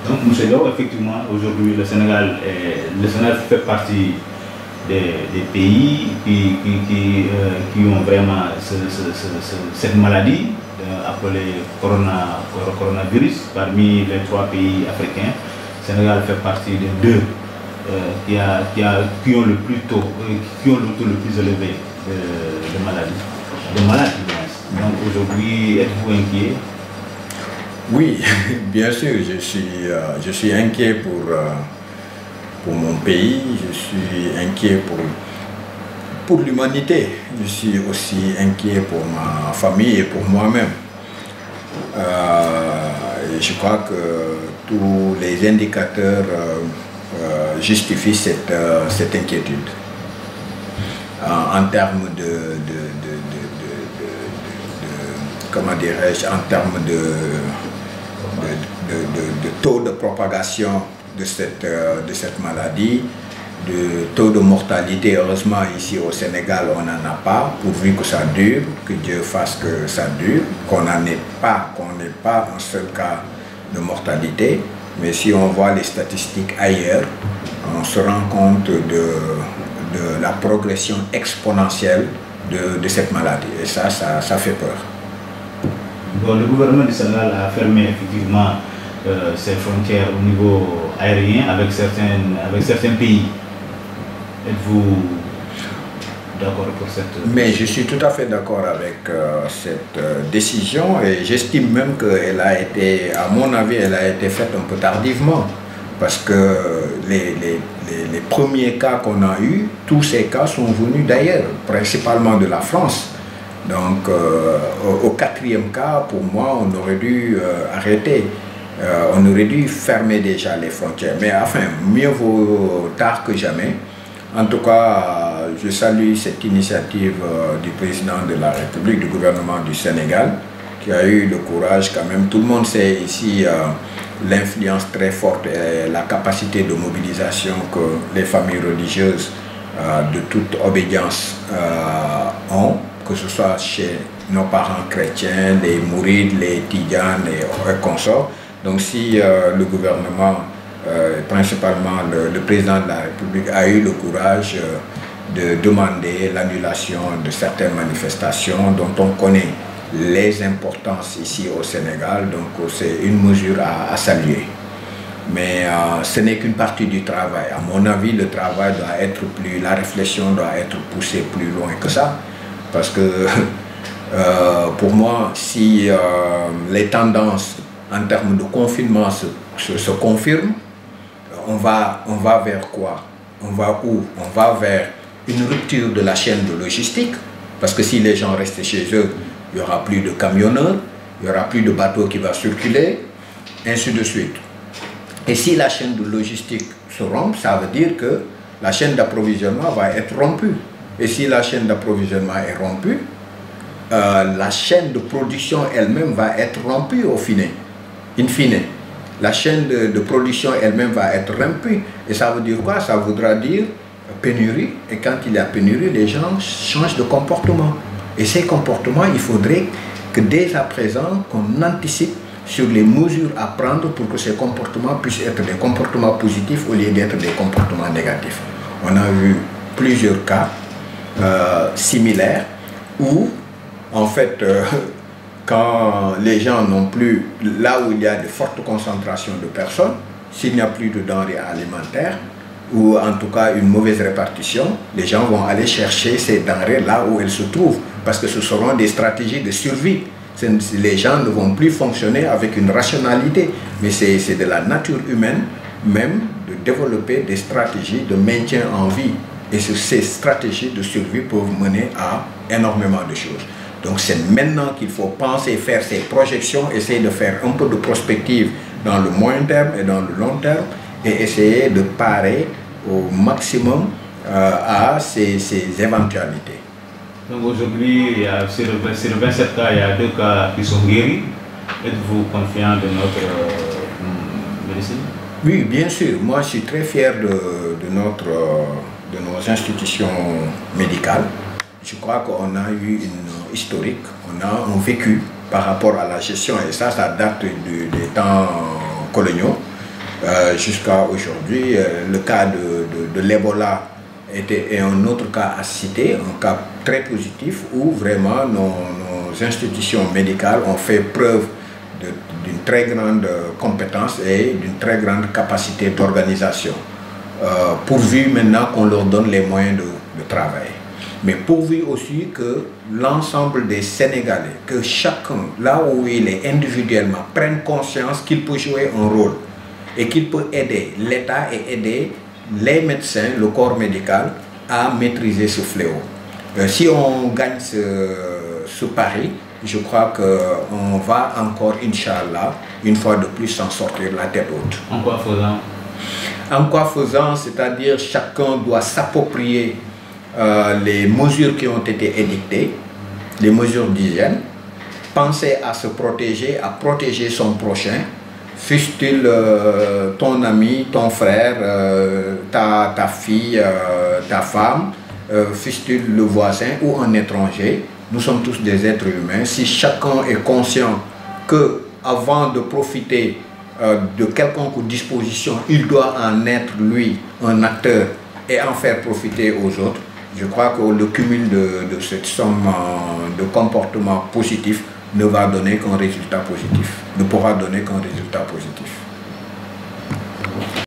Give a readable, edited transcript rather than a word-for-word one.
Donc, M. Diao, effectivement, aujourd'hui, le Sénégal fait partie des pays qui ont vraiment cette maladie appelée coronavirus. Parmi les 3 pays africains, le Sénégal fait partie des 2 qui ont le taux le plus élevé de maladies. Donc aujourd'hui, êtes-vous inquiet? Oui, bien sûr, je suis inquiet pour mon pays, je suis inquiet pour l'humanité, je suis aussi inquiet pour ma famille et pour moi-même. Je crois que tous les indicateurs justifient cette inquiétude. En termes comment dirais-je, en termes de taux de propagation de cette maladie, de taux de mortalité. Heureusement, ici au Sénégal, on n'en a pas, pourvu que ça dure, que Dieu fasse que ça dure, qu'on n'ait pas un seul cas de mortalité. Mais si on voit les statistiques ailleurs, on se rend compte de la progression exponentielle de cette maladie. Et ça fait peur. Bon, le gouvernement du Sénégal a fermé effectivement ses frontières au niveau aérien avec certains pays. Êtes-vous d'accord pour cette... Mais je suis tout à fait d'accord avec cette décision et j'estime même qu'elle a été, à mon avis, elle a été faite un peu tardivement. Parce que les premiers cas qu'on a eus, tous ces cas sont venus d'ailleurs, principalement de la France. Donc au 4e cas, pour moi, on aurait dû arrêter. On aurait dû fermer déjà les frontières. Mais enfin, mieux vaut tard que jamais. En tout cas, je salue cette initiative du président de la République, du gouvernement du Sénégal, qui a eu le courage quand même. Tout le monde sait ici l'influence très forte et la capacité de mobilisation que les familles religieuses de toute obédience ont, que ce soit chez nos parents chrétiens, les mourides, les tidjanes et consorts. Donc si le gouvernement, principalement le président de la République, a eu le courage de demander l'annulation de certaines manifestations dont on connaît les importances ici au Sénégal, donc c'est une mesure à saluer. Mais ce n'est qu'une partie du travail. À mon avis, le travail doit être la réflexion doit être poussée plus loin que ça. Parce que pour moi, si les tendances en termes de confinement se confirment, on va vers quoi? On va où? On va vers une rupture de la chaîne de logistique. Parce que si les gens restent chez eux, il n'y aura plus de camionneurs, il n'y aura plus de bateaux qui vont circuler, ainsi de suite. Et si la chaîne de logistique se rompt, ça veut dire que la chaîne d'approvisionnement va être rompue. Et si la chaîne d'approvisionnement est rompue, la chaîne de production elle-même va être rompue au final. In fine, la chaîne de production elle-même va être rompue. Et ça veut dire quoi? Ça voudra dire pénurie. Et quand il y a pénurie, les gens changent de comportement. Et ces comportements, il faudrait que dès à présent, qu'on anticipe sur les mesures à prendre pour que ces comportements puissent être des comportements positifs au lieu d'être des comportements négatifs. On a vu plusieurs cas similaires où, en fait, quand les gens n'ont plus, là où il y a de fortes concentrations de personnes, s'il n'y a plus de denrées alimentaires, ou en tout cas une mauvaise répartition, les gens vont aller chercher ces denrées là où elles se trouvent, parce que ce seront des stratégies de survie. Les gens ne vont plus fonctionner avec une rationalité, mais c'est de la nature humaine même de développer des stratégies de maintien en vie. Et ces stratégies de survie peuvent mener à énormément de choses. Donc c'est maintenant qu'il faut penser, faire ces projections, essayer de faire un peu de prospective dans le moyen terme et dans le long terme, et essayer de parer au maximum à ces éventualités. Donc aujourd'hui, sur le 27 cas, il y a 2 cas qui sont guéris. Êtes-vous confiant de notre médecine? Oui, bien sûr. Moi, je suis très fier de nos institutions médicales. Je crois qu'on a eu une historique, on a vécu par rapport à la gestion, et ça date des temps coloniaux. Jusqu'à aujourd'hui. Le cas de l'Ebola est un autre cas à citer, un cas très positif où vraiment nos institutions médicales ont fait preuve d'une très grande compétence et d'une très grande capacité d'organisation, pourvu maintenant qu'on leur donne les moyens de travail. Mais pourvu aussi que l'ensemble des Sénégalais, que chacun, là où il est individuellement, prenne conscience qu'il peut jouer un rôle et qu'il peut aider l'État et aider les médecins, le corps médical, à maîtriser ce fléau. Si on gagne ce pari, je crois qu'on va encore, Inch'Allah, une fois de plus s'en sortir la tête haute. En quoi faisant? En quoi faisant, c'est-à-dire chacun doit s'approprier les mesures qui ont été édictées, les mesures d'hygiène, penser à se protéger, à protéger son prochain, fût-il ton ami, ton frère, ta fille, ta femme, fût-il le voisin ou un étranger. Nous sommes tous des êtres humains. Si chacun est conscient que avant de profiter de quelconque disposition, il doit en être lui un acteur et en faire profiter aux autres, je crois que le cumul de cette somme de comportements positifs ne va donner qu'un résultat positif, ne pourra donner qu'un résultat positif.